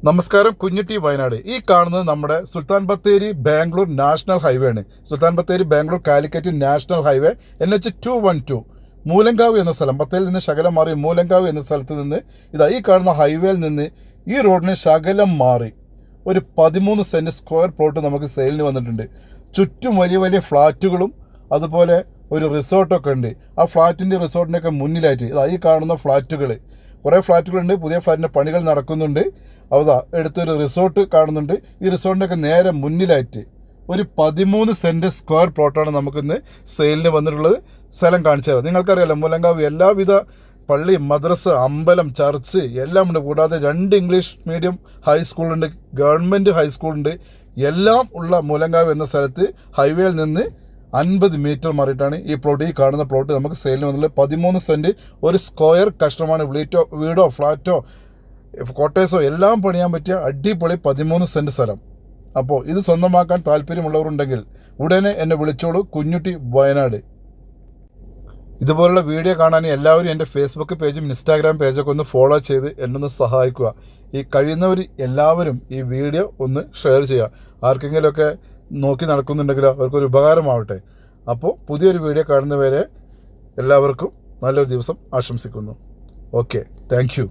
നമസ്കാരം, കുഞ്ഞുട്ടി വയനാട്. ഈ കാണുന്നത് നമ്മുടെ സുൽത്താൻ ബത്തേരി ബാംഗ്ലൂർ നാഷണൽ ഹൈവേ ആണ്. Sultan Bathery Bangalore Calicut national highway NH 212 Moolankavu എന്ന സ്ഥലം. ബത്തേരിയിൽ നിന്ന് ശകലം മാറി മൂലങ്കാവ് എന്ന സ്ഥലത്ത് നിന്ന് ഈ കാണുന്ന ഹൈവേയിൽ നിന്ന് ഈ റോഡിന് ശകലം മാറി ഒരു 13 സെന്റ് സ്ക്വയർ പ്ലോട്ട് നമുക്ക് സെയിലിന് വന്നിട്ടുണ്ട്. ചുറ്റും വലിയ വലിയ ഫ്ലാറ്റുകളും അതുപോലെ ഒരു റിസോർട്ടൊക്കെ ഉണ്ട്. ആ ഫ്ലാറ്റിൻ്റെ റിസോർട്ടിൻ്റെയൊക്കെ മുന്നിലായിട്ട് ഈ കാണുന്ന ഫ്ലാറ്റുകൾ, കുറേ ഫ്ലാറ്റുകളുണ്ട്. പുതിയ ഫ്ലാറ്റിൻ്റെ പണികൾ നടക്കുന്നുണ്ട്. എടുത്തൊരു റിസോർട്ട് കാണുന്നുണ്ട്. ഈ റിസോർട്ടിൻ്റെയൊക്കെ നേരെ മുന്നിലായിട്ട് ഒരു 13 സെന്റ് സ്ക്വയർ പ്ലോട്ടാണ് നമുക്കിന്ന് സെയിലിന് വന്നിട്ടുള്ളത്. സ്ഥലം കാണിച്ചു തരാം. നിങ്ങൾക്കറിയാലോ, മൂലങ്കാവ് എല്ലാവിധ പള്ളി, മദ്രസ, അമ്പലം, ചർച്ച് എല്ലാം ഉണ്ട്. കൂടാതെ 2 ഇംഗ്ലീഷ് മീഡിയം ഹൈസ്കൂളുണ്ട്, ഗവൺമെൻറ് ഹൈസ്കൂളുണ്ട്. എല്ലാം ഉള്ള മൂലങ്കാവ് എന്ന സ്ഥലത്ത് ഹൈവേയിൽ നിന്ന് 50 മീറ്റർ മാറിയിട്ടാണ് ഈ പ്ലോട്ട്, ഈ കാണുന്ന പ്ലോട്ട് നമുക്ക് സെയിലിന് വന്നിട്ടുള്ളത്. 13 സെന്റ് ഒരു സ്ക്വയർ കഷ്ടമാണ്. വീടോ ഫ്ലാറ്റോ കോട്ടേഴ്സോ എല്ലാം പണിയാൻ പറ്റിയ അടിപൊളി 13 സെന്റ് സ്ഥലം. അപ്പോൾ ഇത് സ്വന്തമാക്കാൻ താല്പര്യമുള്ളവരുണ്ടെങ്കിൽ ഉടനെ എന്നെ വിളിച്ചോളൂ. കുഞ്ഞുട്ടി വയനാട്. ഇതുപോലുള്ള വീഡിയോ കാണാൻ എല്ലാവരും എൻ്റെ ഫേസ്ബുക്ക് പേജും ഇൻസ്റ്റാഗ്രാം പേജൊക്കെ ഒന്ന് ഫോളോ ചെയ്ത് എന്നൊന്ന് സഹായിക്കുക. ഈ കഴിയുന്നവർ എല്ലാവരും ഈ വീഡിയോ ഒന്ന് ഷെയർ ചെയ്യുക. ആർക്കെങ്കിലുമൊക്കെ നോക്കി നടക്കുന്നുണ്ടെങ്കിൽ അവർക്കൊരു ഉപകാരമാവട്ടെ. അപ്പോൾ പുതിയൊരു വീഡിയോ കാണുന്നവരെ എല്ലാവർക്കും നല്ലൊരു ദിവസം ആശംസിക്കുന്നു. Okay, thank you.